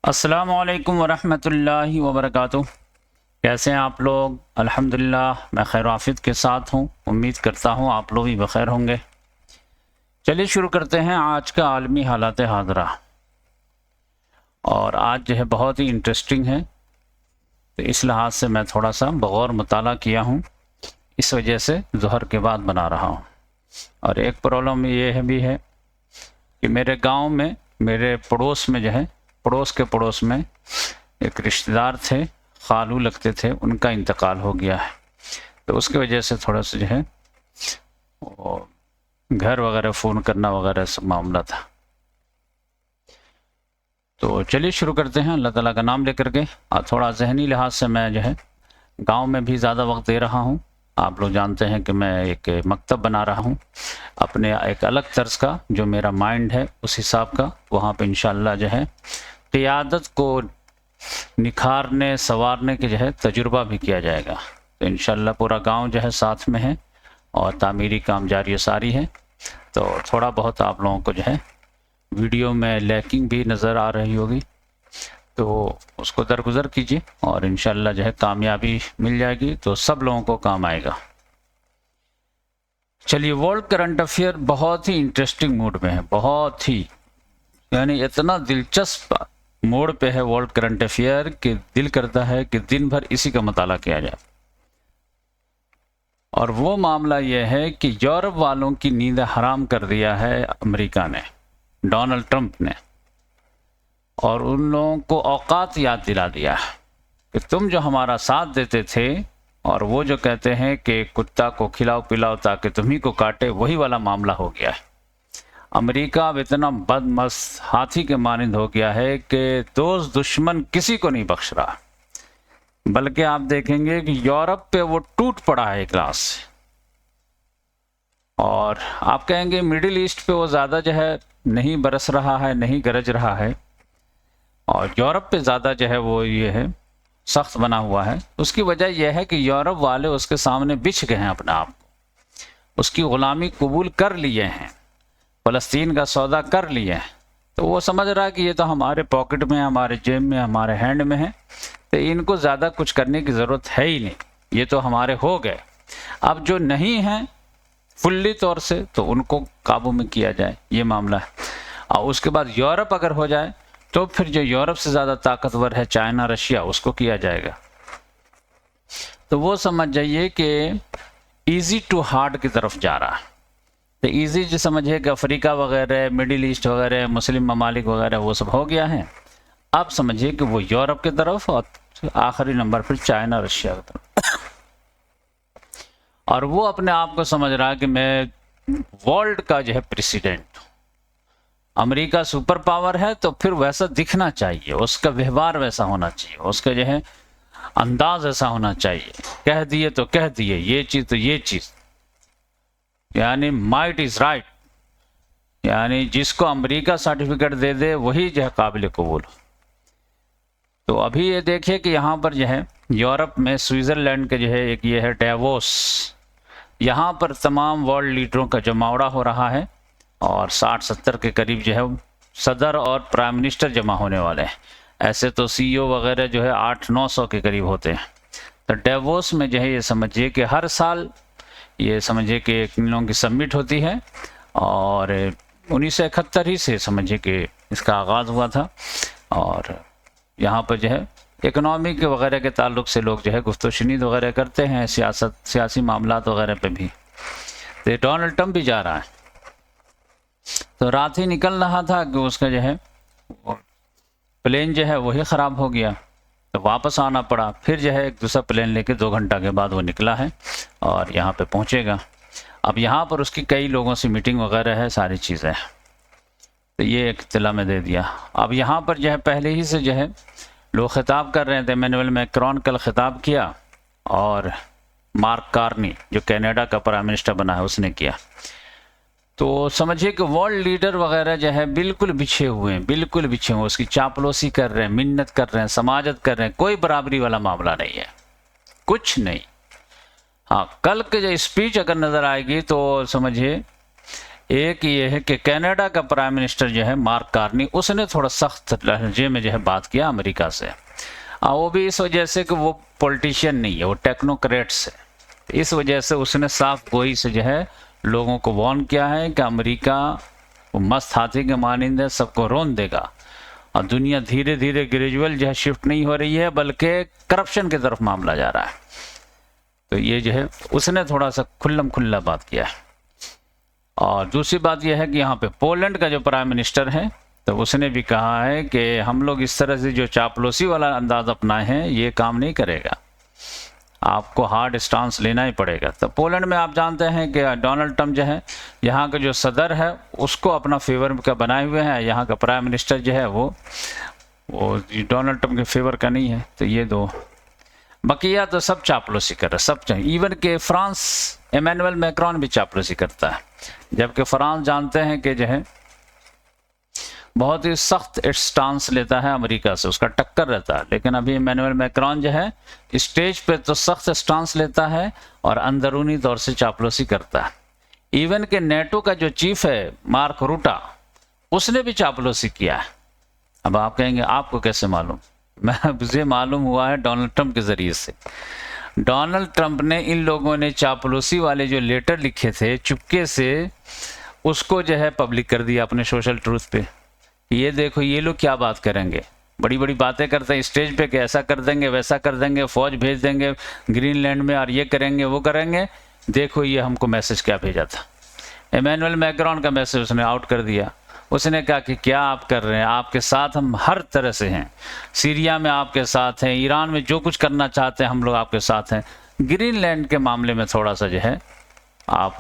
अस्सलामुअलैकुम वरहमतुल्लाहि वबरकातुह। कैसे हैं आप लोग? अल्हम्दुलिल्लाह मैं खैर आफियत के साथ हूँ। उम्मीद करता हूँ आप लोग भी बखैर होंगे। चलिए शुरू करते हैं आज का आलमी हालात हाज़िरा। और आज जो है बहुत ही इंटरेस्टिंग है, तो इस लिहाज से मैं थोड़ा सा बगौर मुताला किया हूँ, इस वजह से ज़ोहर के बाद बना रहा हूँ। और एक प्रॉब्लम ये है भी है कि मेरे गांव में, मेरे पड़ोस में जो है, पड़ोस के पड़ोस में एक रिश्तेदार थे, खालू लगते थे, उनका इंतकाल हो गया है। तो उसकी वजह से थोड़ा सा जो है घर वगैरह फ़ोन करना वगैरह सब मामला था। तो चलिए शुरू करते हैं अल्लाह ताला का नाम लेकर के। और थोड़ा जहनी लिहाज से मैं जो है गांव में भी ज़्यादा वक्त दे रहा हूँ। आप लोग जानते हैं कि मैं एक मकतब बना रहा हूँ अपने एक अलग तर्ज का, जो मेरा माइंड है उस हिसाब का। वहाँ पे इंशाअल्लाह जो है क़ियादत को निखारने संवारने के जो है तजुर्बा भी किया जाएगा। तो इंशाअल्लाह पूरा गांव जो है साथ में है और तामीरी काम जारी सारी है। तो थोड़ा बहुत आप लोगों को जो है वीडियो में लैकिंग भी नज़र आ रही होगी, तो उसको दरगुजर कीजिए और इंशाअल्लाह जो है कामयाबी मिल जाएगी, तो सब लोगों को काम आएगा। चलिए, वर्ल्ड करंट अफेयर बहुत ही इंटरेस्टिंग मूड में है, बहुत ही, यानी इतना दिलचस्प मोड़ पे है वर्ल्ड करंट अफेयर कि दिल करता है कि दिन भर इसी का मुताला किया जाए। और वो मामला यह है कि यूरोप वालों की नींद हराम कर दिया है अमेरिका ने, डोनाल्ड ट्रंप ने, और उन लोगों को औकात याद दिला दिया है कि तुम जो हमारा साथ देते थे, और वो जो कहते हैं कि कुत्ता को खिलाओ पिलाओ ताकि तुम्ही को काटे, वही वाला मामला हो गया है। अमेरिका अब इतना बदमस्त हाथी के मानिंद हो गया है कि दोस्त दुश्मन किसी को नहीं बख्श रहा, बल्कि आप देखेंगे कि यूरोप पे वो टूट पड़ा है एक क्लास से। और आप कहेंगे मिडिल ईस्ट पे वो ज़्यादा जो है नहीं बरस रहा है, नहीं गरज रहा है, और यूरोप पे ज़्यादा जो है वो ये है सख्त बना हुआ है। उसकी वजह यह है कि यूरोप वाले उसके सामने बिछ गए हैं, अपने आप को उसकी ग़ुलामी कबूल कर लिए हैं, फ़लस्तीन का सौदा कर लिए हैं। तो वो समझ रहा है कि ये तो हमारे पॉकेट में, हमारे जेब में, हमारे हैंड में है, तो इनको ज़्यादा कुछ करने की ज़रूरत है ही नहीं, ये तो हमारे हो गए। अब जो नहीं हैं फुल्ली तौर से, तो उनको काबू में किया जाए, ये मामला है। और उसके बाद यूरोप अगर हो जाए तो फिर जो यूरोप से ज़्यादा ताकतवर है, चाइना रशिया, उसको किया जाएगा। तो वो समझ जाइए कि ईजी टू हार्ड की तरफ जा रहा है। तो ईजी जो समझिए कि अफ्रीका वगैरह, मिडिल ईस्ट वगैरह, मुस्लिम ममालिक वगैरह वो सब हो गया है। अब समझिए कि वो यूरोप की तरफ, और आखिरी नंबर पर चाइना रशिया की तरफ। और वो अपने आप को समझ रहा है कि मैं वर्ल्ड का जो है प्रेसिडेंट हूँ। अमेरिका सुपर पावर है तो फिर वैसा दिखना चाहिए, उसका व्यवहार वैसा होना चाहिए, उसका जो है अंदाज ऐसा होना चाहिए। कह दिए तो कह दिए, ये चीज़ तो ये चीज़, यानी माइट इज़ राइट, यानी जिसको अमेरिका सर्टिफिकेट दे दे वही जो है काबिल कबूल। तो अभी ये देखिए कि यहाँ पर जो है यूरोप में स्विट्ज़रलैंड के जो है एक ये है डेवोस, यहाँ पर तमाम वर्ल्ड लीडरों का जमावड़ा हो रहा है, और 60-70 के करीब जो है सदर और प्राइम मिनिस्टर जमा होने वाले हैं। ऐसे तो सीईओ वगैरह जो है 800-900 के करीब होते हैं। तो डेवोस में जो है ये समझिए कि हर साल ये समझिए कि इन लोगों की समिट होती है, और 1971 ही से समझिए कि इसका आगाज़ हुआ था। और यहाँ पर जो है इकोनॉमी के वगैरह के ताल्लुक से लोग जो है गुफ्तो शनीद वगैरह करते हैं, सियासी मामलात वगैरह पे भी। तो डोनाल्ड ट्रंप भी जा रहा है। तो रात ही निकल रहा था कि उसका जो है प्लेन जो है वही ख़राब हो गया, तो वापस आना पड़ा। फिर जो है एक दूसरा प्लेन लेके 2 घंटा के बाद वो निकला है और यहाँ पे पहुँचेगा। अब यहाँ पर उसकी कई लोगों से मीटिंग वगैरह है, सारी चीज़ें। तो ये एक इत्तला में दे दिया। अब यहाँ पर जो है पहले ही से जो है लोग खिताब कर रहे थे। इमैनुअल मैक्रोन कल खिताब किया, और मार्क कार्नी जो कनाडा का प्राइम मिनिस्टर बना है उसने किया। तो समझिए कि वर्ल्ड लीडर वगैरह जो है बिल्कुल बिछे हुए हैं, बिल्कुल बिछे हुए, उसकी चापलूसी कर रहे हैं, मिन्नत कर रहे हैं, समाजत कर रहे हैं। कोई बराबरी वाला मामला नहीं है, कुछ नहीं। हाँ, कल के जो स्पीच अगर नज़र आएगी तो समझिए एक ये है कि कनाडा का प्राइम मिनिस्टर जो है मार्क कार्नी, उसने थोड़ा सख्त लहजे में जो है बात किया अमेरिका से। वो भी इस वजह से कि वो पॉलिटिशियन नहीं है, वो टेक्नोक्रेट्स है। इस वजह से उसने साफ गोई से जो है लोगों को वार्न किया है कि अमेरिका वो मस्त हाथी के मानिंद है, सबको रोन देगा और दुनिया धीरे धीरे ग्रेजुअल जो है शिफ्ट नहीं हो रही है बल्कि करप्शन की तरफ मामला जा रहा है। तो ये जो है उसने थोड़ा सा खुल्लम खुल्ला बात किया है। और दूसरी बात यह है कि यहाँ पे पोलैंड का जो प्राइम मिनिस्टर है तो उसने भी कहा है कि हम लोग इस तरह से जो चापलूसी वाला अंदाज अपनाए हैं ये काम नहीं करेगा, आपको हार्ड स्टांस लेना ही पड़ेगा। तो पोलैंड में आप जानते हैं कि डोनाल्ड ट्रंप जो है यहाँ का जो सदर है उसको अपना फेवर का बनाए हुए हैं, यहाँ का प्राइम मिनिस्टर जो है वो डोनाल्ड ट्रंप के फेवर का नहीं है। तो ये दो बकिया तो सब चापलूसी कर रहे, सब चाहिए। इवन के फ्रांस इमैनुअल मैक्रोन भी चापलूसी करता है, जबकि फ्रांस जानते हैं कि जो है बहुत ही सख्त स्टांस लेता है अमेरिका से, उसका टक्कर रहता है। लेकिन अभी इमैनुअल मैक्रोन जो है स्टेज पे तो सख्त स्टांस लेता है और अंदरूनी तौर से चापलूसी करता है। इवन के नेटो का जो चीफ है मार्क रूटा, उसने भी चापलूसी किया है। अब आप कहेंगे आपको कैसे मालूम? मुझे मालूम हुआ है डोनाल्ड ट्रंप के जरिए से। डोनाल्ड ट्रंप ने इन लोगों ने चापलूसी वाले जो लेटर लिखे थे चुपके से उसको जो है पब्लिक कर दिया अपने सोशल ट्रूथ पे। ये देखो ये लोग क्या बात करेंगे, बड़ी बड़ी बातें करते हैं स्टेज पे कि ऐसा कर देंगे वैसा कर देंगे, फौज भेज देंगे ग्रीनलैंड में और ये करेंगे वो करेंगे। देखो ये हमको मैसेज क्या भेजा था। इमैनुअल मैक्रोन का मैसेज उसने आउट कर दिया। उसने कहा कि क्या आप कर रहे हैं, आपके साथ हम हर तरह से हैं, सीरिया में आपके साथ हैं, ईरान में जो कुछ करना चाहते हैं हम लोग आपके साथ हैं, ग्रीनलैंड के मामले में थोड़ा सा जो है आप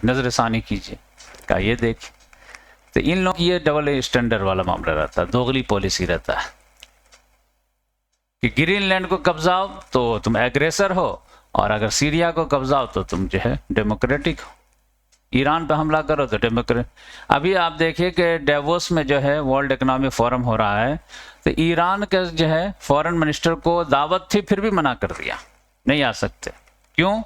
नजरसानी कीजिए। क्या ये देख, तो इन लोग ये डबल स्टैंडर्ड वाला मामला रहता है, दोगली पॉलिसी रहता है कि ग्रीनलैंड को कब्जाओ तो तुम एग्रेसर हो और अगर सीरिया को कब्जाओ तो तुम जो है डेमोक्रेटिक हो, ईरान पे हमला करो तो डेमोक्रेट। अभी आप देखिए कि डेवोस में जो है वर्ल्ड इकोनॉमिक फोरम हो रहा है, तो ईरान के जो है फॉरेन मिनिस्टर को दावत थी फिर भी मना कर दिया, नहीं आ सकते। क्यों?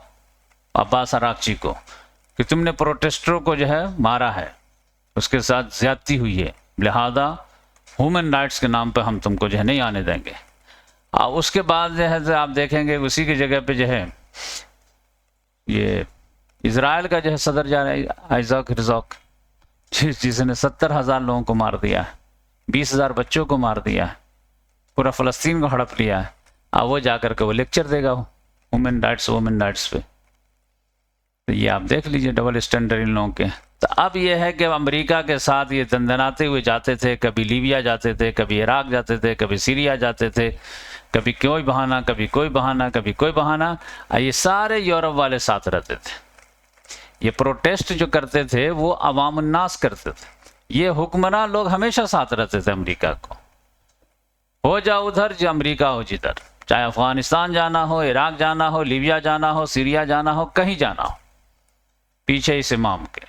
अब्बास अराक्ची को, कि तुमने प्रोटेस्टरों को जो है मारा है, उसके साथ ज्यादती हुई है, लिहाजा ह्यूमन राइट्स के नाम पर हम तुमको जो है नहीं आने देंगे। उसके बाद जो है आप देखेंगे उसी की जगह पे जो है ये इजराइल का जो है सदर जा रहा है आइजैक हेrzog, जिसने 70,000 लोगों को मार दिया है, 20,000 बच्चों को मार दिया है, पूरा फलस्तीन को हड़प लिया है। अब वो जाकर के वो लेक्चर देगा वुमेन राइट्स पे। तो ये आप देख लीजिए डबल स्टैंडर्ड इन लोगों के। तो अब ये है कि अमेरिका के साथ ये दंदनाते हुए जाते थे, कभी लीबिया जाते थे, कभी इराक जाते थे, कभी सीरिया जाते थे, कभी कोई बहाना कभी कोई बहाना कभी कोई बहाना। ये सारे यूरोप वाले साथ रहते थे। ये प्रोटेस्ट जो करते थे वो अवाम उन्नास करते थे, ये हुक्मरान लोग हमेशा साथ रहते थे अमेरिका को। हो जाओ उधर जो अमेरिका हो जिधर, चाहे अफगानिस्तान जाना हो, इराक जाना हो, लीबिया जाना हो, सीरिया जाना हो, कहीं जाना हो, पीछे इस इमाम के।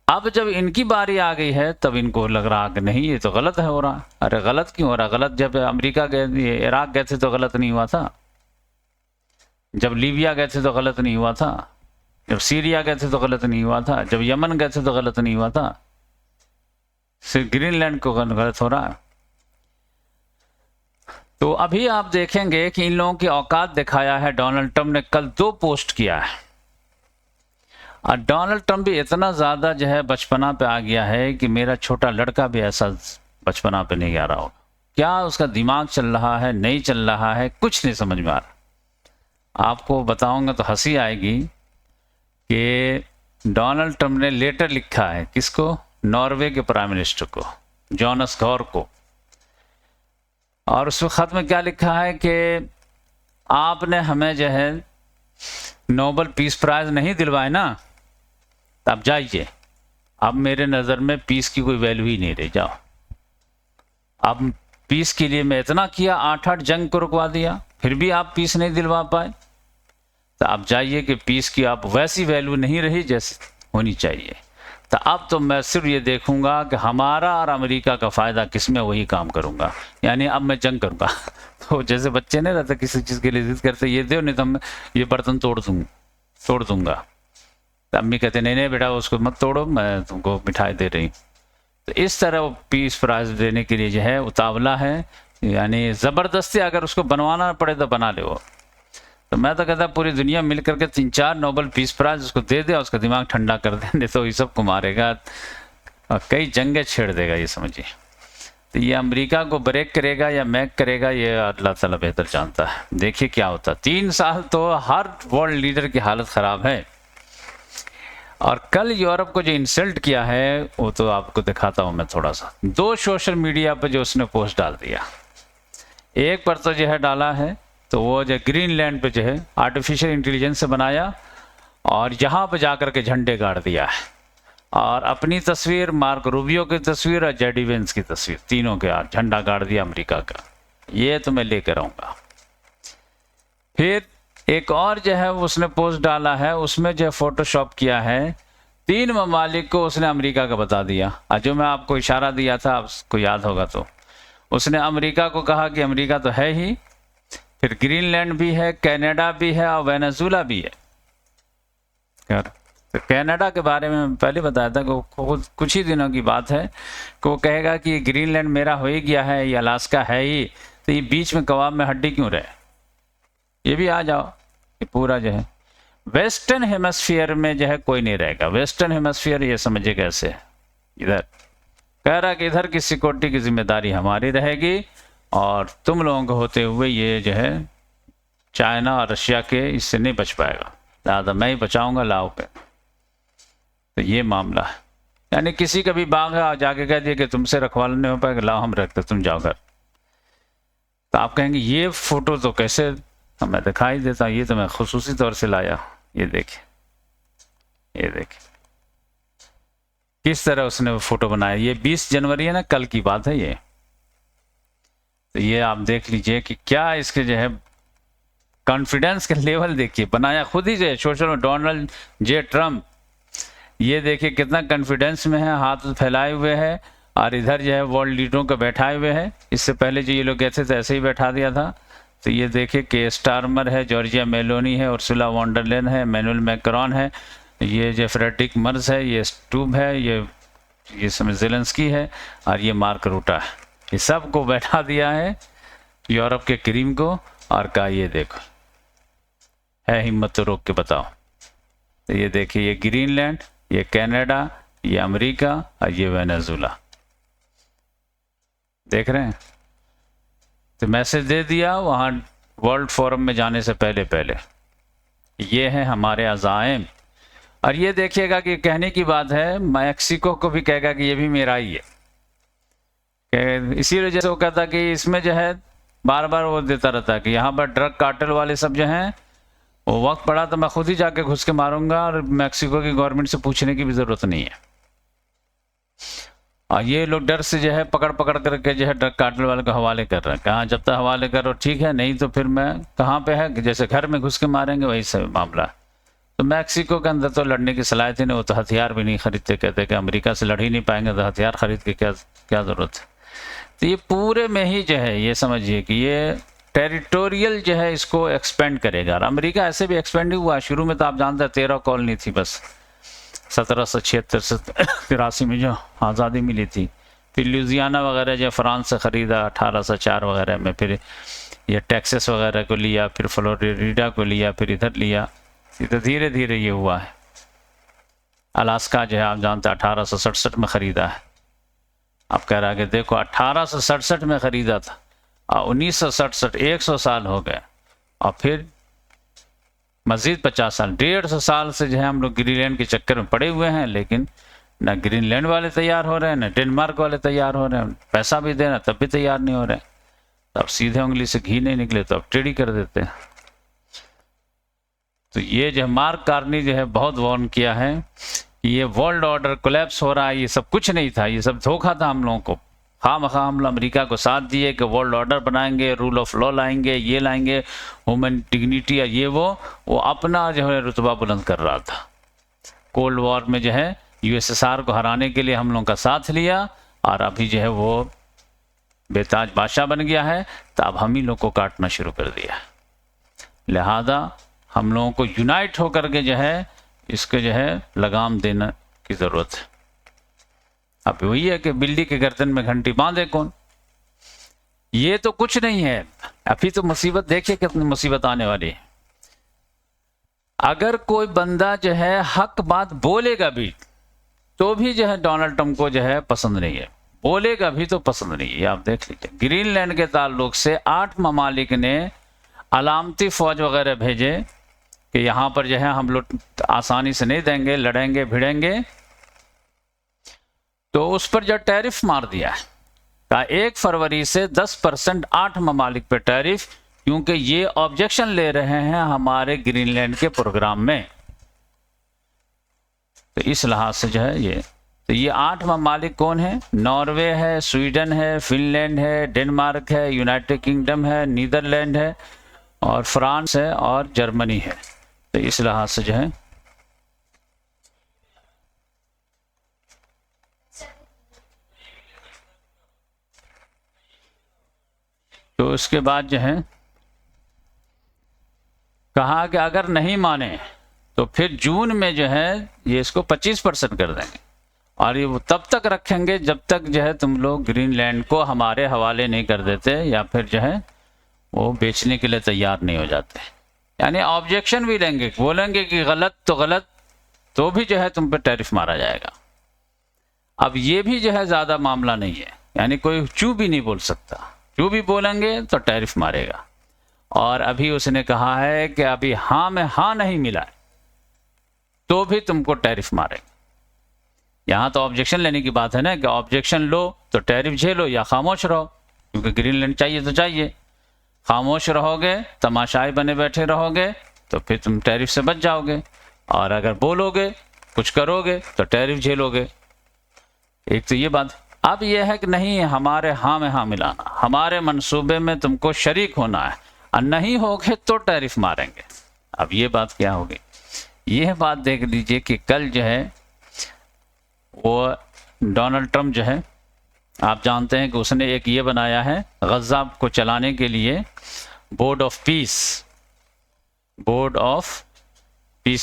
अब जब इनकी बारी आ गई है तब इनको लग रहा कि नहीं ये तो गलत है हो रहा। अरे गलत क्यों हो रहा? गलत जब अमेरिका गए, इराक गए थे तो गलत नहीं हुआ था, जब लीबिया गए थे तो गलत नहीं हुआ था, जब सीरिया गए थे तो गलत नहीं हुआ था, जब यमन गए थे तो गलत नहीं हुआ था, सिर्फ ग्रीनलैंड को गलत हो रहा है। तो अभी आप देखेंगे कि इन लोगों की औकात दिखाया है डोनाल्ड ट्रंप ने। कल 2 पोस्ट किया है और डोनाल्ड ट्रंप भी इतना ज्यादा जो है बचपना पे आ गया है कि मेरा छोटा लड़का भी ऐसा बचपना पे नहीं आ रहा होगा। क्या उसका दिमाग चल रहा है नहीं चल रहा है कुछ नहीं समझ में आ रहा। आपको बताऊंगा तो हंसी आएगी कि डोनाल्ड ट्रंप ने लेटर लिखा है किसको? नॉर्वे के प्राइम मिनिस्टर को, जोनास गौर को। और उस खत में क्या लिखा है कि आपने हमें जो है नोबेल पीस प्राइज नहीं दिलवाए ना, अब जाइए, अब मेरे नज़र में पीस की कोई वैल्यू ही नहीं रही, जाओ। अब पीस के लिए मैं इतना किया, 8-8 जंग को रुकवा दिया, फिर भी आप पीस नहीं दिलवा पाए, तो आप जाइए कि पीस की आप वैसी वैल्यू नहीं रही जैसी होनी चाहिए। तो अब तो मैं सिर्फ ये देखूंगा कि हमारा और अमेरिका का फ़ायदा किस में, वही काम करूंगा। यानी अब मैं जंग करूंगा। तो जैसे बच्चे नहीं रहते किसी चीज़ के लिए जिद करते, ये दो नहीं तो मैं ये बर्तन तोड़ दूंगा। तो अम्मी कहते नहीं नहीं बेटा उसको मत तोड़ो, मैं तुमको मिठाई दे रही। तो इस तरह वो पीस प्राइज देने के लिए जो है उतावला है, यानी ज़बरदस्ती अगर उसको बनवाना पड़े तो बना ले वो। तो मैं तो कहता पूरी दुनिया मिल करके 3-4 नोबेल पीस प्राइज उसको दे दे, उसका दिमाग ठंडा कर दे, नहीं तो ये सबको मारेगा और कई जंगें छेड़ देगा, ये समझिए। तो ये अमेरिका को ब्रेक करेगा या मैक करेगा, ये अल्लाह ताला बेहतर जानता है। देखिए क्या होता। 3 साल तो हर वर्ल्ड लीडर की हालत ख़राब है। और कल यूरोप को जो इंसल्ट किया है वो तो आपको दिखाता हूँ मैं थोड़ा सा। 2 सोशल मीडिया पर जो उसने पोस्ट डाल दिया, एक पर तो जो है डाला है तो वो जो ग्रीनलैंड पे जो है आर्टिफिशियल इंटेलिजेंस से बनाया और यहाँ पे जाकर के झंडे गाड़ दिया है, और अपनी तस्वीर, मार्क रूबियो की तस्वीर और जेडी वेंस की तस्वीर, तीनों के यार झंडा गाड़ दिया अमेरिका का। ये तो मैं लेकर आऊँगा। फिर एक और जो है उसने पोस्ट डाला है, उसमें जो फोटोशॉप किया है 3 ममालिक को उसने अमेरिका का बता दिया। और जो मैं आपको इशारा दिया था, आपको याद होगा, तो उसने अमेरिका को कहा कि अमेरिका तो है ही, फिर ग्रीनलैंड भी है, कनाडा भी है और वेनेजुला भी है। तो कनाडा के बारे में पहले बताया था कि कुछ ही दिनों की बात है कि वो कहेगा कि ग्रीनलैंड मेरा हो ही गया है, ये अलास्का है ही, तो ये बीच में कबाब में हड्डी क्यों रहे, ये भी आ जाओ। ये पूरा जो है वेस्टर्न हेमस्फीयर में जो है कोई नहीं रहेगा। वेस्टर्न हेमस्फीयर ये समझिए कैसे है, इधर कह रहा कि इधर की सिक्योरिटी की जिम्मेदारी हमारी रहेगी और तुम लोगों को होते हुए ये जो है चाइना और रशिया के इससे नहीं बच पाएगा, ज़्यादा मैं ही बचाऊंगा लाओ पे। तो ये मामला है, यानी किसी का भी बाग है और जाके कह दिए कि तुमसे रखवाला नहीं हो पाएगा, लाओ हम रखते, तुम जाओ घर। तो आप कहेंगे ये फोटो तो कैसे मैं दिखाई देता हूँ, ये तो मैं खुसूसी तौर से लाया। ये देखिए, ये देखिए किस तरह उसने वो फोटो बनाया। ये 20 जनवरी है ना, कल की बात है ये। तो ये आप देख लीजिए कि क्या इसके जो है कॉन्फिडेंस के लेवल देखिए, बनाया खुद ही जो है सोशल में डोनाल्ड जे ट्रम्प। ये देखिए कितना कॉन्फिडेंस में है, हाथ फैलाए हुए है और इधर जो है वर्ल्ड लीडरों को बैठाए हुए है। इससे पहले जो ये लोग गए थे तो ऐसे ही बैठा दिया था। तो ये देखिए के स्टारमर है, जॉर्जिया मेलोनी है, उर्सुला वॉन्डरलेन है, मैनुअल मैक्रॉन है, ये जो फ्रेडरिक मर्ज है, ये स्टूब है, ये समय ज़ेलेंस्की है और ये मार्क रूटा है। ये सब को बैठा दिया है यूरोप के क्रीम को और कहा ये देखो है हिम्मत तो रोक के बताओ। तो ये देखिए, ये ग्रीनलैंड, ये कनाडा, ये अमेरिका और ये वेनेजुला, देख रहे हैं। तो मैसेज दे दिया वहाँ वर्ल्ड फोरम में जाने से पहले ये है हमारे अज़ाइम। और ये देखिएगा कि कहने की बात है, मैक्सिको को भी कहेगा कि ये भी मेरा ही है। इसी वजह से वो कहता कि इसमें जो है बार बार वो देता रहता है कि यहाँ पर ड्रग कार्टेल वाले सब जो हैं, वो वक्त पड़ा तो मैं खुद ही जाके घुस के मारूंगा और मैक्सिको की गवर्नमेंट से पूछने की भी ज़रूरत नहीं है। और ये लोग डर से जो है पकड़ करके जो है ड्रग कार्टेल वाले को हवाले कर रहे हैं। कहाँ जब तक हवाले करो ठीक है, नहीं तो फिर मैं कहाँ पे है, जैसे घर में घुस के मारेंगे वही सब मामला है। तो मैक्सिको के अंदर तो लड़ने की सलाहियत ही नहीं, वो तो हथियार भी नहीं खरीदते, कहते कि अमेरिका से लड़ ही नहीं पाएंगे तो हथियार खरीद के क्या ज़रूरत है। तो ये पूरे में ही जो है ये समझिए कि ये टेरिटोरियल जो है इसको एक्सपेंड करेगा। और अमेरिका ऐसे भी एक्सपेंड ही हुआ। शुरू में तो आप जानते हैं 13 कॉलोनी थी बस, 1776 से 83 में जो आज़ादी मिली थी। फिर लुजियाना वगैरह जो फ्रांस से ख़रीदा 1804 वगैरह में, फिर ये टेक्सास वगैरह को लिया, फिर फ्लोरिडा को लिया, फिर इधर लिया। तो धीरे धीरे ये हुआ है। अलास्का जो है आप जानते हैं 1867 में ख़रीदा है। आप कह रहा है कि देखो 1867 में ख़रीदा था और 1967 100 साल हो गए, और फिर मज़ीद 50 साल 150 साल से जो है हम लोग ग्रीनलैंड के चक्कर में पड़े हुए हैं। लेकिन न ग्रीनलैंड वाले तैयार हो रहे हैं, न डेनमार्क वाले तैयार हो रहे हैं। पैसा भी देना तब भी तैयार नहीं हो रहे। तो अब सीधे उंगली से घी नहीं निकले तो अब टेढ़ी कर देते हैं। तो ये जो मार्क कार्नी जो है बहुत वार्न किया है कि ये वर्ल्ड ऑर्डर कोलैप्स हो रहा है, ये सब कुछ नहीं था, ये सब धोखा था हम लोगों को। खामखा हम लोग अमेरिका को साथ दिए कि वर्ल्ड ऑर्डर बनाएंगे, रूल ऑफ लॉ लाएंगे, ये लाएंगे, ह्यूमन डिग्निटी, ये वो अपना जो है रुतबा बुलंद कर रहा था। कोल्ड वॉर में जो है यूएसएसआर को हराने के लिए हम लोगों का साथ लिया और अभी जो है वो बेताज बादशाह बन गया है। तो अब हम ही लोग को काटना शुरू कर दिया। लिहाजा हम लोगों को यूनाइट होकर के जो है इसके जो है लगाम देने की ज़रूरत है। अब वही है कि बिल्ली के गर्दन में घंटी बांधे कौन। ये तो कुछ नहीं है, अभी तो मुसीबत देखिए कितनी मुसीबत आने वाली है। अगर कोई बंदा जो है हक बात बोलेगा भी तो भी जो है डोनाल्ड ट्रंप को जो है पसंद नहीं है, बोलेगा भी तो पसंद नहीं है। आप देख लीजिए, ग्रीनलैंड के ताल्लुक से 8 ममालिक ने अलामती फौज वगैरह भेजे कि यहाँ पर जो है हम लोग आसानी से नहीं देंगे, लड़ेंगे भिड़ेंगे। तो उस पर जो टैरिफ मार दिया है, का 1 फरवरी से 10% 8 ममालिक पे टैरिफ, क्योंकि ये ऑब्जेक्शन ले रहे हैं हमारे ग्रीनलैंड के प्रोग्राम में। तो इस लिहाज से जो है ये 8 ममालिक कौन है? नॉर्वे है, स्वीडन है, फिनलैंड है, डेनमार्क है, यूनाइटेड किंगडम है, नीदरलैंड है और फ्रांस है और जर्मनी है। तो इस लिहाज से जो है तो उसके बाद जो है कहा कि अगर नहीं माने तो फिर जून में जो है ये इसको 25% कर देंगे और ये वो तब तक रखेंगे जब तक जो है तुम लोग ग्रीनलैंड को हमारे हवाले नहीं कर देते या फिर जो है वो बेचने के लिए तैयार नहीं हो जाते। यानी ऑब्जेक्शन भी लेंगे, बोलेंगे कि गलत तो भी जो है तुम पे टैरिफ मारा जाएगा। अब ये भी जो है ज़्यादा मामला नहीं है, यानी कोई चू भी नहीं बोल सकता, चू भी बोलेंगे तो टैरिफ मारेगा। और अभी उसने कहा है कि अभी हाँ में हाँ नहीं मिला तो भी तुमको टैरिफ मारेंगे। यहाँ तो ऑब्जेक्शन लेने की बात है ना, कि ऑब्जेक्शन लो तो टैरिफ झेलो या खामोश रहो, क्योंकि ग्रीनलैंड चाहिए तो चाहिए। खामोश रहोगे, तमाशाई बने बैठे रहोगे तो फिर तुम टैरिफ से बच जाओगे, और अगर बोलोगे कुछ करोगे तो टैरिफ झेलोगे। एक तो ये बात। अब यह है कि नहीं, हमारे हाँ में हाँ मिलाना, हमारे मंसूबे में तुमको शरीक होना है, और नहीं होगे तो टैरिफ मारेंगे। अब ये बात क्या होगी? यह बात देख लीजिए कि कल जो है वो डोनाल्ड ट्रंप जो है, आप जानते हैं कि उसने एक ये बनाया है गज़ा को चलाने के लिए बोर्ड ऑफ पीस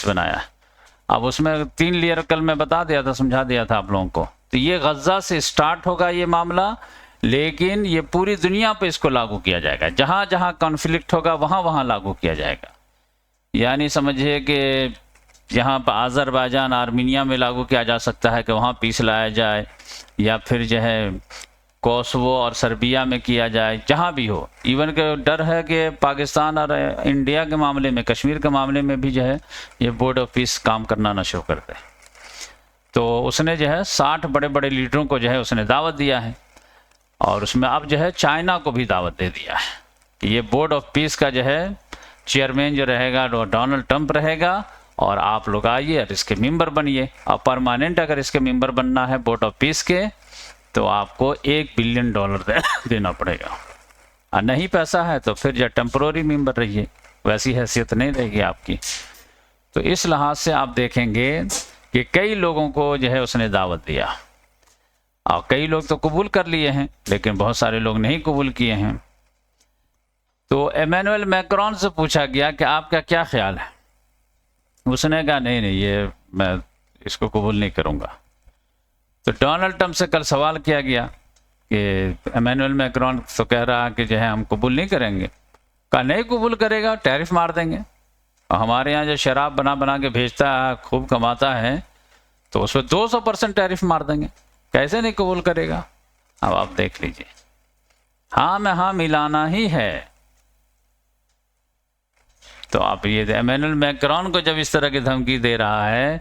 बनाया है। अब उसमें 3 लेयर कल मैं बता दिया था, समझा दिया था आप लोगों को। तो ये गज़ा से स्टार्ट होगा ये मामला, लेकिन ये पूरी दुनिया पे इसको लागू किया जाएगा। जहाँ जहाँ कॉन्फ्लिक्ट होगा वहाँ वहाँ लागू किया जाएगा। यानी समझिए कि यहाँ पर अज़रबैजान आर्मीनिया में लागू किया जा सकता है कि वहाँ पीस लाया जाए, या फिर जो है कोसोवो और सर्बिया में किया जाए, जहाँ भी हो। इवन के डर है कि पाकिस्तान और इंडिया के मामले में, कश्मीर के मामले में भी जो है ये बोर्ड ऑफ पीस काम करना न शुरू कर दे। तो उसने जो है 60 बड़े बड़े लीडरों को जो है उसने दावत दिया है, और उसमें अब जो है चाइना को भी दावत दे दिया है कि ये बोर्ड ऑफ पीस का जो है चेयरमैन जो रहेगा वो डोनाल्ड ट्रंप रहेगा, और आप लोग आइए और इसके मेंबर बनिए। और परमानेंट अगर इसके मेंबर बनना है बोर्ड ऑफ पीस के, तो आपको $1 बिलियन देना पड़ेगा, और नहीं पैसा है तो फिर जो टेम्पररी मेंबर रहिए, वैसी हैसियत नहीं रहेगी आपकी। तो इस लिहाज से आप देखेंगे कि कई लोगों को जो है उसने दावत दिया, और कई लोग तो कबूल कर लिए हैं, लेकिन बहुत सारे लोग नहीं कबूल किए हैं। तो इमैनुअल मैक्रोन से पूछा गया कि आपका क्या ख्याल है? उसने कहा नहीं ये मैं इसको कबूल नहीं करूंगा। तो डोनाल्ड ट्रंप से कल सवाल किया गया कि इमैनुअल मैक्रोन तो कह रहा कि जो है हम कबूल नहीं करेंगे। कहा नहीं कबूल करेगा टैरिफ मार देंगे, और हमारे यहाँ जो शराब बना बना के भेजता है, खूब कमाता है, तो उस पर 200% टैरिफ मार देंगे। कैसे नहीं कबूल करेगा? अब आप देख लीजिए, हाँ में हाँ मिलाना ही है। तो आप ये इमैनुअल मैक्रोन को जब इस तरह की धमकी दे रहा है,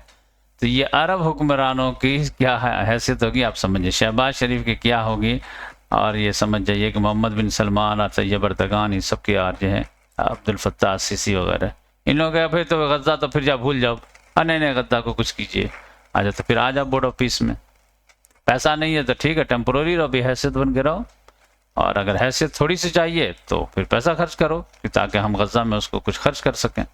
तो ये अरब हुक्मरानों की क्या हैसियत होगी आप समझिए, शहबाज शरीफ की क्या होगी, और ये समझ जाइए कि मोहम्मद बिन सलमान और तैयब अर्दगान, इन सब के यार जो है अब्दुल फत्ताह सीसी वगैरह, इन लोगों का फिर तो गज़ा तो फिर जा भूल जाओ, नहीं गद्दा को कुछ कीजिए, आ जाओ तो फिर आ जाओ बोर्ड ऑफ पीस में। पैसा नहीं है तो ठीक है, टेम्पोररी रहो, बेहैसियत बन के रहो, और अगर हैसियत थोड़ी सी चाहिए तो फिर पैसा खर्च करो, ताकि हम गज़ा में उसको कुछ खर्च कर सकें,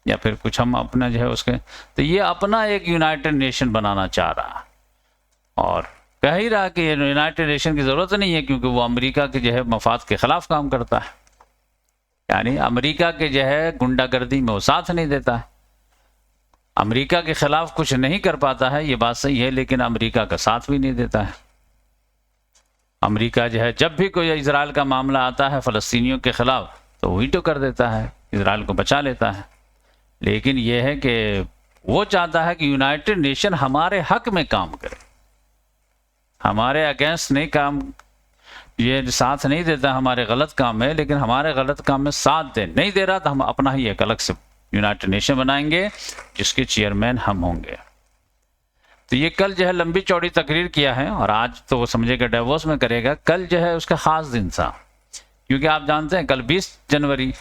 या फिर कुछ हम अपना जो है उसके। तो ये अपना एक यूनाइटेड नेशन बनाना चाह रहा, और कह ही रहा कि यूनाइटेड नेशन की ज़रूरत नहीं है, क्योंकि वो अमेरिका के जो है मफाद के ख़िलाफ़ काम करता है। यानी अमेरिका के जो है गुंडागर्दी में वो साथ नहीं देता है। अमेरिका के खिलाफ कुछ नहीं कर पाता है, ये बात सही है, लेकिन अमेरिका का साथ भी नहीं देता है। अमेरिका जो है जब भी कोई इजराइल का मामला आता है फ़लस्तीनियों के खिलाफ तो वीटो कर देता है, इजराइल को बचा लेता है। लेकिन यह है कि वो चाहता है कि यूनाइटेड नेशन हमारे हक में काम करे, हमारे अगेंस्ट नहीं काम, ये साथ नहीं देता हमारे गलत काम में, लेकिन हमारे गलत काम में साथ दे नहीं दे रहा तो हम अपना ही एक अलग से यूनाइटेड नेशन बनाएंगे जिसके चेयरमैन हम होंगे। तो ये कल जो है लंबी चौड़ी तकरीर किया है और आज तो वो समझेगा डेवोस में करेगा, कल जो है उसका खास दिन था क्योंकि आप जानते हैं कल 20 जनवरी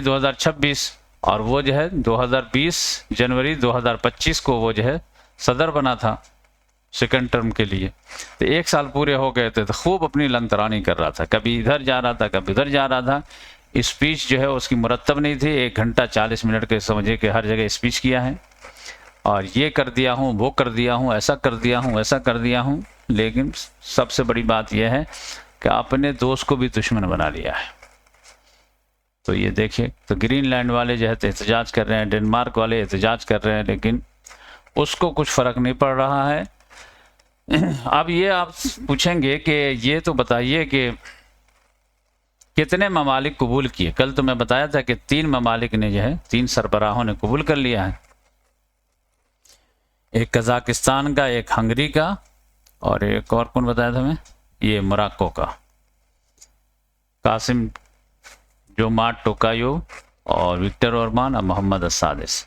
2026 और वो जो है 2020 जनवरी 2025 को वो जो है सदर बना था सेकंड टर्म के लिए। तो 1 साल पूरे हो गए थे, तो खूब अपनी लंतरानी कर रहा था, कभी इधर जा रहा था कभी उधर जा रहा था। स्पीच जो है उसकी मुरत्तब नहीं थी, 1 घंटा 40 मिनट के समझे कि हर जगह स्पीच किया है और ये कर दिया हूँ वो कर दिया हूँ ऐसा कर दिया हूँ ऐसा कर दिया हूँ। लेकिन सबसे बड़ी बात यह है कि अपने दोस्त को भी दुश्मन बना लिया है। तो ये देखिए, तो ग्रीनलैंड वाले जो है एहतजाज कर रहे हैं, डेनमार्क वाले एहतजाज कर रहे हैं, लेकिन उसको कुछ फ़र्क नहीं पड़ रहा है। अब ये आप पूछेंगे कि ये तो बताइए कि कितने ममालिक कबूल किए। कल तो मैं बताया था कि 3 ममालिक ने जो है 3 सरबराहों ने कबूल कर लिया है, एक कजाकिस्तान का, एक हंगरी का और एक और कौन बताया था मैं, ये मोरक्को का, कासिम जोमार्ट टोकायो और विक्टर ओरबान और मोहम्मद सादिस।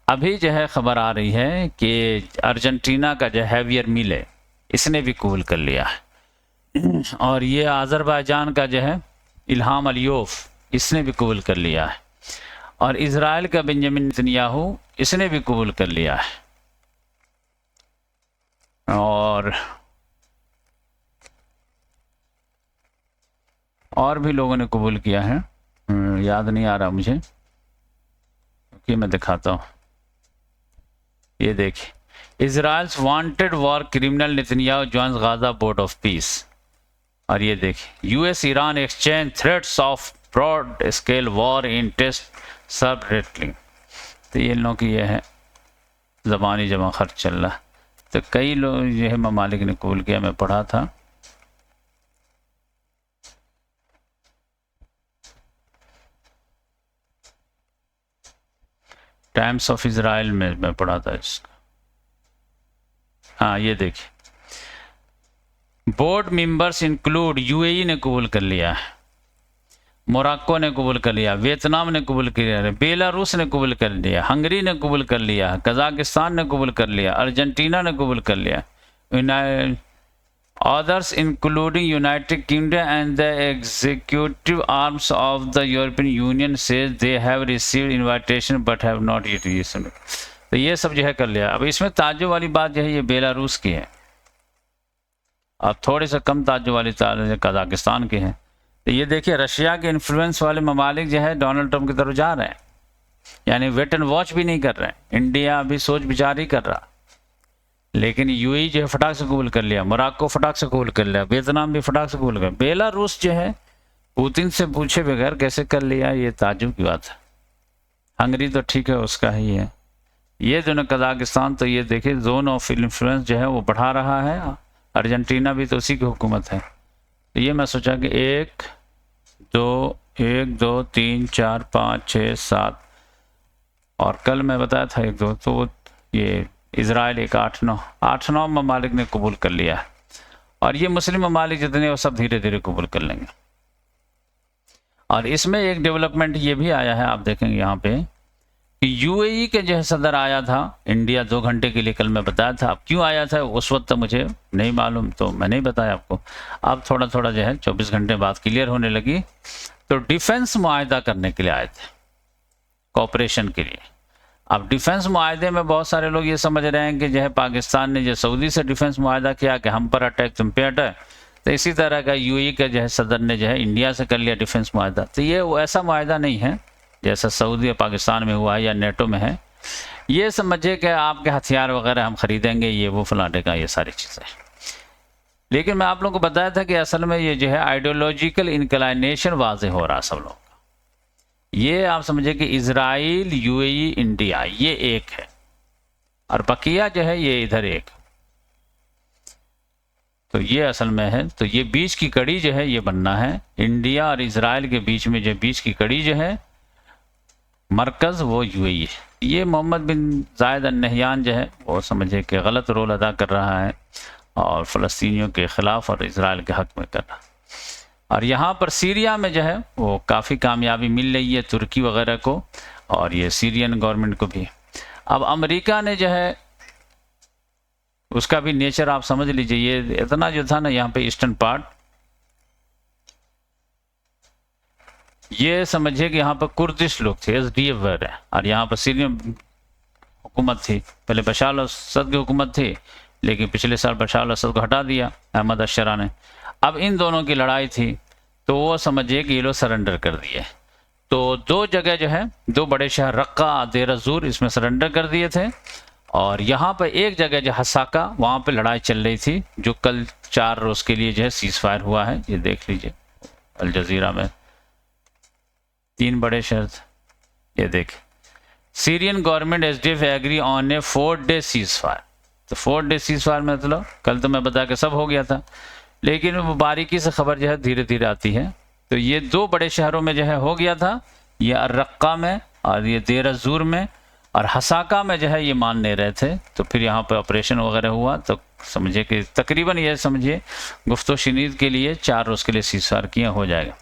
अभी जो है खबर आ रही है कि अर्जेंटीना का जो हैवियर मिले इसने भी कबूल कर लिया है और ये अज़रबैजान का जो है इल्हाम अलियोफ इसने भी कबूल कर लिया है और इज़राइल का बेंजामिन नेतन्याहू इसने भी कबूल कर लिया है और भी लोगों ने कबूल किया है, याद नहीं आ रहा मुझे क्योंकि मैं दिखाता हूँ। ये देखिए, Israel's wanted war criminal Netanyahu joins Gaza board of peace. और ये देखिए, US Iran exchange threats of broad scale war intense sabre rattling. तो ये लोग की ये है ज़बानी जमा खर्च चल रहा। तो कई लोग ये है ममालिक ने कबूल किया, मैं पढ़ा था। टाइम्स ऑफ इजराइल में मैं पढ़ा था इसका। हाँ ये देखिए, बोर्ड मेंबर्स इंक्लूड यूएई ने कबूल कर लिया है, मोरक्को ने कबूल कर लिया, वियतनाम ने कबूल कर लिया, बेलारूस ने कबूल कर लिया, हंगरी ने कबूल कर लिया, कजाकिस्तान ने कबूल कर लिया, अर्जेंटीना ने कबूल कर लिया। Others including United Kingdom and the executive arms of the European Union says they have received invitation but have not yet received। तो ये सब जो है कर लिया। अब इसमें ताज्जुब वाली बात जो है ये बेलारूस की है और थोड़ी सा कम ताज्जुब वाली कजाकिस्तान की है। तो ये देखिए, रशिया के इन्फ्लुएंस वाले ममालिक जो है डोनाल्ड ट्रंप की तरफ जा रहे हैं, यानी वेट एंड वॉच भी नहीं कर रहे हैं। इंडिया अभी सोच विचार ही कर रहा, लेकिन यूएई जो है फटाक से कबूल कर लिया, मोरक्को फटाक से कबूल कर लिया, वियतनाम भी फटाक से कबूल कर। बेलारूस जो है पुतिन से पूछे बगैर कैसे कर लिया, ये ताज्जुब की बात है। हंगरी तो ठीक है, उसका ही है। ये जो ना कजाकिस्तान, तो ये देखिए जोन ऑफ इन्फ्लुएंस जो है वो बढ़ा रहा है। अर्जेंटीना भी तो उसी की हुकूमत है। तो ये मैं सोचा कि 1 2 3 4 5 6 7 और कल मैं बताया था 1 2, तो ये इजराइल एक 8-9 ममालिक ने कबूल कर लिया है और ये मुस्लिम ममालिक जितने वो सब धीरे धीरे कबूल कर लेंगे। और इसमें एक डेवलपमेंट ये भी आया है, आप देखेंगे यहाँ पे कि यूएई के जो है सदर आया था इंडिया 2 घंटे के लिए, कल मैं बताया था। अब क्यों आया था उस वक्त तो मुझे नहीं मालूम, तो मैं नहीं बताया आपको। अब थोड़ा थोड़ा जो है 24 घंटे बाद क्लियर होने लगी। तो डिफेंस मुआहदा करने के लिए आए थे, कॉपरेशन के लिए। अब डिफेंस मुआहदे में बहुत सारे लोग ये समझ रहे हैं कि जो है पाकिस्तान ने जो सऊदी से डिफेंस मुआहदा किया कि हम पर अटैक तुम पे अटैक, तो इसी तरह का यूएई का जो है सदर ने जो है इंडिया से कर लिया डिफेंस मुआहदा। तो ये ऐसा मुआहदा नहीं है जैसा सऊदी और पाकिस्तान में हुआ है या नेटो में है। ये समझिए कि आपके हथियार वगैरह हम खरीदेंगे, ये वो फलाने का, ये सारी चीज़ें। लेकिन मैं आप लोगों को बताया था कि असल में ये जो है आइडियोलॉजिकल इंक्लाइनेशन वाज़ेह हो रहा सब लोग। ये आप समझे कि इजराइल, यूएई, इंडिया ये एक है, और बकिया जो है ये इधर एक। तो ये असल में है, तो ये बीच की कड़ी जो है ये बनना है, इंडिया और इजराइल के बीच में जो बीच की कड़ी जो है मरकज़ वो यूएई है। ये मोहम्मद बिन जायद अल नहयान जो है वो समझे कि गलत रोल अदा कर रहा है और फ़लस्तीनियों के ख़िलाफ़ और इजराइल के हक़ में कर रहा है। और यहाँ पर सीरिया में जो है वो काफ़ी कामयाबी मिल रही है तुर्की वगैरह को, और ये सीरियन गवर्नमेंट को भी। अब अमेरिका ने जो है उसका भी नेचर आप समझ लीजिए, ये इतना जो था ना यहाँ पे ईस्टर्न पार्ट, ये समझिए कि यहाँ पर कुर्दिश लोग थे, एसडीएफ वगैरह, और यहाँ पर सीरियन हुकूमत थी। पहले बशार अल असद की हुकूमत थी, लेकिन पिछले साल बशार अल असद को हटा दिया अहमद अशरा ने। अब इन दोनों की लड़ाई थी, तो वो समझिए कि ये लोग सरेंडर कर दिए। तो दो जगह जो है, दो बड़े शहर रक्का, देर ज़ूर, इसमें सरेंडर कर दिए थे। और यहाँ पर एक जगह जो हसाका, वहाँ पे लड़ाई चल रही थी, जो कल 4 रोज़ के लिए जो है सीज़ फायर हुआ है। ये देख लीजिए अल जज़ीरा में 3 बड़े शहर थे। ये देख, Syrian government SDF agree on a 4 day ceasefire. तो 4 डे सीज़ फायर मतलब कल तो मैं बता के सब हो गया था, लेकिन वो बारीकी से खबर जो है धीरे धीरे आती है। तो ये 2 बड़े शहरों में जो है हो गया था, ये अर्रक्का में और ये देर ज़ूर में, और हसाका में जो है ये मान नहीं रहे थे। तो फिर यहाँ पे ऑपरेशन वगैरह हुआ, तो समझिए कि तकरीबन ये समझिए गुफ्तो शनीद के लिए 4 रोज़ के लिए सीज़ फायर किया हो जाएगा।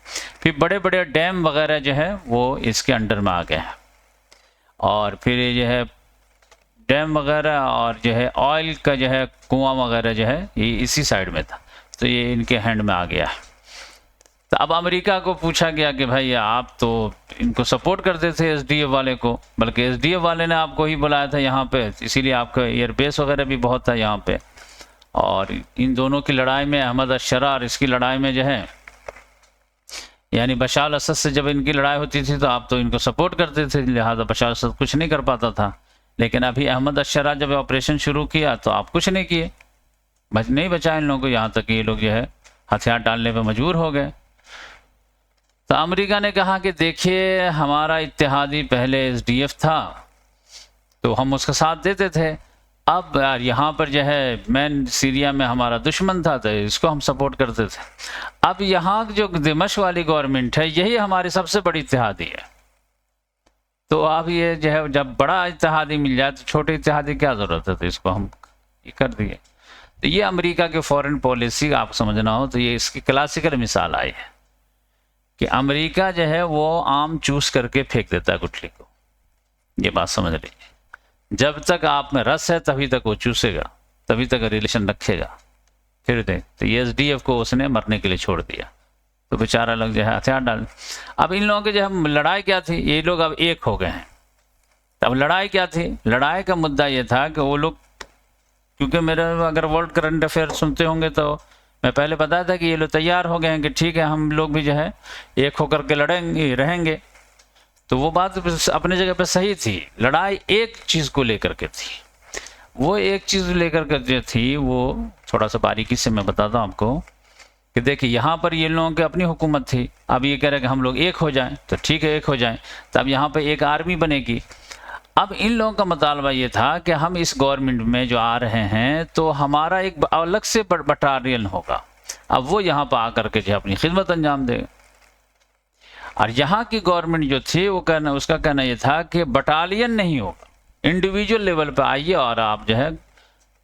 फिर बड़े बड़े डैम वगैरह जो है वो इसके अंडर में आ गए हैं, और फिर ये जो है डैम वगैरह और जो है ऑयल का जो है कुआं वगैरह जो है ये इसी साइड में था, तो ये इनके हैंड में आ गया है। तो अब अमेरिका को पूछा गया कि भाई आप तो इनको सपोर्ट करते थे एसडीएफ वाले को, बल्कि एसडीएफ वाले ने आपको ही बुलाया था यहाँ पे, इसीलिए आपका एयरबेस वगैरह भी बहुत था यहाँ पे। और इन दोनों की लड़ाई में अहमद अशरा और इसकी लड़ाई में जो है, यानी बशार अल असद से जब इनकी लड़ाई होती थी तो आप तो इनको सपोर्ट करते थे, लिहाजा बशार अल असद कुछ नहीं कर पाता था। लेकिन अभी अहमद अशरा जब ऑपरेशन शुरू किया तो आप कुछ नहीं किए, नहीं बचा इन लोगों को, यहाँ तक ये लोग जो है हथियार डालने पर मजबूर हो गए। तो अमेरिका ने कहा कि देखिए हमारा इत्तेहादी पहले एसडीएफ था तो हम उसका साथ देते थे, अब यार यहाँ पर जो है मैन सीरिया में हमारा दुश्मन था तो इसको हम सपोर्ट करते थे। अब यहाँ जो दिमश्क वाली गवर्नमेंट है यही हमारी सबसे बड़ी इत्तेहादी है। तो अब ये जो है जब बड़ा इत्तेहादी मिल जाए तो छोटे इत्तेहादी क्या ज़रूरत है, तो इसको हम ये कर दिए। तो ये अमेरिका के फॉरेन पॉलिसी आप समझना हो तो ये इसकी क्लासिकल मिसाल आई है कि अमेरिका जो है वो आम चूस करके फेंक देता है गुठली को। ये बात समझ लीजिए, जब तक आप में रस है तभी तक वो चूसेगा, तभी तक रिलेशन रखेगा। फिर देख, तो ये एसडीएफ को उसने मरने के लिए छोड़ दिया, तो बेचारा लोग जो है हथियार डाल। अब इन लोगों की जो है लड़ाई क्या थी, ये लोग अब एक हो गए हैं। अब लड़ाई क्या थी, लड़ाई का मुद्दा ये था कि वो लोग, क्योंकि मेरे अगर वर्ल्ड करंट अफेयर सुनते होंगे तो मैं पहले बताया था कि ये लोग तैयार हो गए हैं कि ठीक है हम लोग भी जो है एक होकर के लड़ेंगे रहेंगे। तो वो बात अपने जगह पे सही थी। लड़ाई एक चीज़ को लेकर के थी, वो एक चीज़ लेकर के जो थी वो थोड़ा सा बारीकी से मैं बताता हूँ आपको कि देखिए यहाँ पर ये लोगों की अपनी हुकूमत थी। अब ये कह रहे कि हम लोग एक हो जाएं, तो ठीक है एक हो जाएं, तो अब यहाँ पर एक आर्मी बनेगी। अब इन लोगों का मुतालबा ये था कि हम इस गवर्नमेंट में जो आ रहे हैं तो हमारा एक अलग से बटालियन होगा। अब वो यहाँ पर आकर के जो अपनी खिदमत अंजाम देगा। और यहाँ की गवर्नमेंट जो थी वो कहना, उसका कहना ये था कि बटालियन नहीं होगा, इंडिविजुअल लेवल पे आइए और आप जो है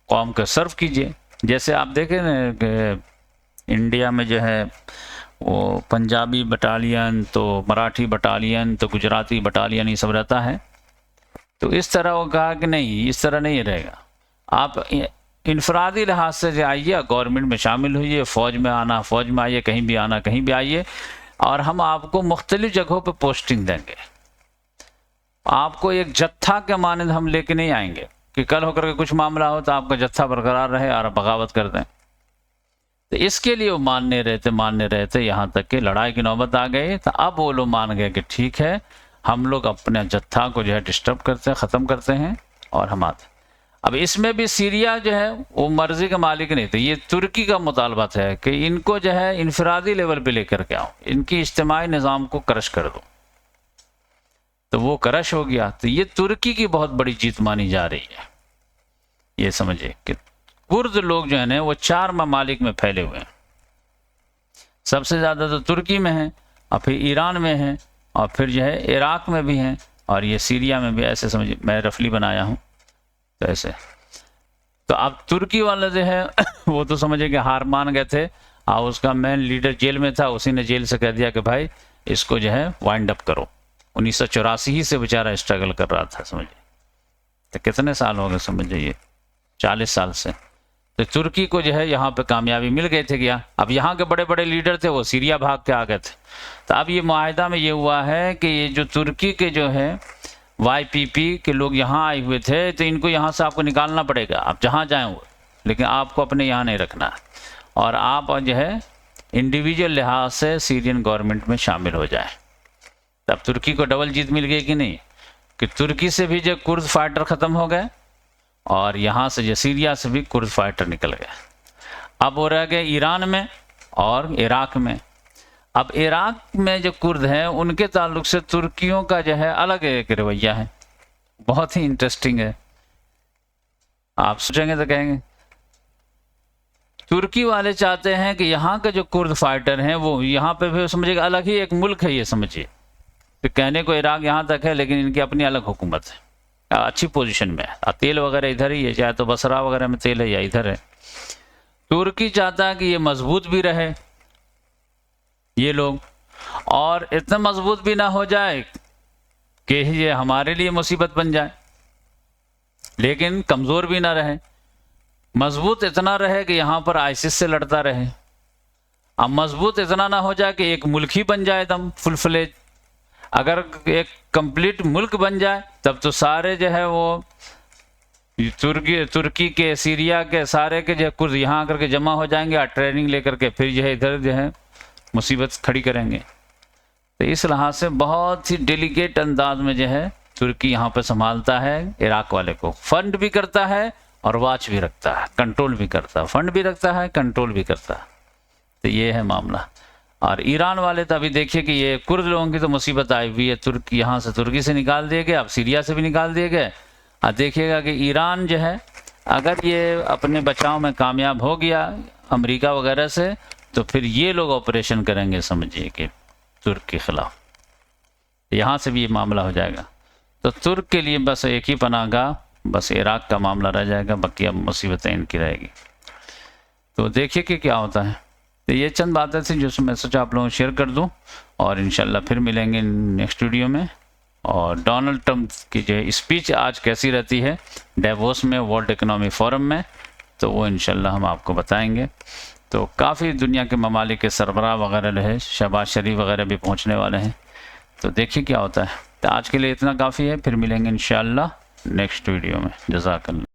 कौम को सर्व कीजिए। जैसे आप देखें ना कि इंडिया में जो है वो पंजाबी बटालियन, तो मराठी बटालियन, तो गुजराती बटालियन, ये सब रहता है। तो इस तरह वो कहा कि नहीं, इस तरह नहीं रहेगा, आप इनफरादी लिहाज से जो आइए गवर्नमेंट में शामिल होइए, फ़ौज में आना फ़ौज में आइए, कहीं भी आना कहीं भी आइए, और हम आपको मुख्तलिफ जगहों पर पोस्टिंग देंगे। आपको एक जत्था के मानंद हम लेके नहीं आएंगे कि कल होकर के कुछ मामला हो तो आपका जत्था बरकरार रहे और बगावत कर दें। तो इसके लिए वो मानने रहे थे यहाँ तक कि लड़ाई की नौबत आ गई। तो अब वो लोग मान गए कि ठीक है हम लोग अपने जत्था को जो है डिस्टर्ब करते हैं, ख़त्म करते हैं और हम आते। अब इसमें भी सीरिया जो है वो मर्जी का मालिक नहीं, तो ये तुर्की का मुतालबा है कि इनको जो है इनफरादी लेवल पे लेकर के आओ, इनकी इज्तिमाई निज़ाम को क्रश कर दो। तो वो क्रश हो गया। तो ये तुर्की की बहुत बड़ी जीत मानी जा रही है। ये समझिए कि कुर्द लोग जो है ना वो 4 ममालिक में फैले हुए हैं। सबसे ज़्यादा तो तुर्की में है, और फिर ईरान में है, और फिर जो है इराक में भी हैं, और ये सीरिया में भी। ऐसे समझिए, मैं रफली बनाया हूँ तो ऐसे। तो अब तुर्की वाले जो है वो तो समझिए कि हार मान गए थे, और उसका मेन लीडर जेल में था, उसी ने जेल से कह दिया कि भाई इसको जो है वाइंड अप करो। 1984 ही से बेचारा स्ट्रगल कर रहा था, समझिए। तो कितने साल हो गए, समझिए, ये 40 साल से। तो तुर्की को जो है यहाँ पे कामयाबी मिल गई थी क्या। अब यहाँ के बड़े बड़े लीडर थे वो सीरिया भाग के आ गए थे। तो अब ये मुआहिदा में ये हुआ है कि ये जो तुर्की के जो है YPP के लोग यहाँ आए हुए थे, तो इनको यहाँ से आपको निकालना पड़ेगा, आप जहाँ जाएँ वो, लेकिन आपको अपने यहाँ नहीं रखना है, और आप जो है इंडिविजुअल लिहाज से सीरियन गवर्नमेंट में शामिल हो जाए। तब तुर्की को डबल जीत मिल गई कि नहीं, कि तुर्की से भी जो कुर्द फाइटर ख़त्म हो गए, और यहाँ से जो सीरिया से भी कुर्द फाइटर निकल गए। अब वो रह गए ईरान में और इराक में। अब इराक में जो कुर्द हैं उनके ताल्लुक से तुर्कियों का जो है अलग एक रवैया है, बहुत ही इंटरेस्टिंग है। आप सोचेंगे तो कहेंगे तुर्की वाले चाहते हैं कि यहाँ के जो कुर्द फाइटर हैं वो यहाँ पे भी समझिएगा अलग ही एक मुल्क है, ये समझिए। तो कहने को इराक यहाँ तक है, लेकिन इनकी अपनी अलग हुकूमत है, अच्छी पोजीशन में है। तेल वगैरह इधर ही है, चाहे तो बसरा वगैरह में तेल है या इधर है। तुर्की चाहता है कि ये मजबूत भी रहे ये लोग, और इतना मजबूत भी ना हो जाए कि ये हमारे लिए मुसीबत बन जाए, लेकिन कमज़ोर भी ना रहे। मजबूत इतना रहे कि यहाँ पर आइसिस से लड़ता रहे। अब मजबूत इतना ना हो जाए कि एक मुल्क ही बन जाए एकदम फुल फ्लेज। अगर एक कंप्लीट मुल्क बन जाए तब तो सारे जो है वो तुर्की के, सीरिया के सारे के जो कुर्द यहाँ आकर के जमा हो जाएंगे, और ट्रेनिंग लेकर के फिर जो है इधर जो है मुसीबत खड़ी करेंगे। तो इस लिहाज से बहुत ही डेलिकेट अंदाज में जो है तुर्की यहाँ पे संभालता है इराक वाले को। फंड भी करता है और वॉच भी रखता है, कंट्रोल भी करता है, फंड भी रखता है, कंट्रोल भी करता है। तो ये है मामला। और ईरान वाले तो अभी देखिए कि ये कुर्द लोगों की तो मुसीबत आई हुई है। तुर्की यहाँ से तुर्की से निकाल दिए गए, अब सीरिया से भी निकाल दिए गए। और देखिएगा कि ईरान जो है अगर ये अपने बचाव में कामयाब हो गया अमेरिका वगैरह से, तो फिर ये लोग ऑपरेशन करेंगे, समझिए कि तुर्क के खिलाफ। यहाँ से भी ये मामला हो जाएगा। तो तुर्क के लिए बस एक ही पनाहगाह, बस इराक का मामला रह जाएगा, बाकी अब मुसीबतें इनकी रहेगी। तो देखिए कि क्या होता है। तो ये चंद बातें थी जो मैं सोचा आप लोगों को शेयर कर दूं, और इंशाल्लाह फिर मिलेंगे नेक्स्ट वीडियो में। और डोनाल्ड ट्रंप की जो स्पीच आज कैसी रहती है डेवोस में, वर्ल्ड इकोनॉमिक फोरम में, तो वो इंशाल्लाह हम आपको बताएंगे। तो काफ़ी दुनिया के ममालिक के सरबराह वगैरह रहे, शहबाज शरीफ वगैरह भी पहुँचने वाले हैं। तो देखिए क्या होता है। तो आज के लिए इतना काफ़ी है, फिर मिलेंगे इंशाल्लाह नेक्स्ट वीडियो में। जज़ाकल्लाह।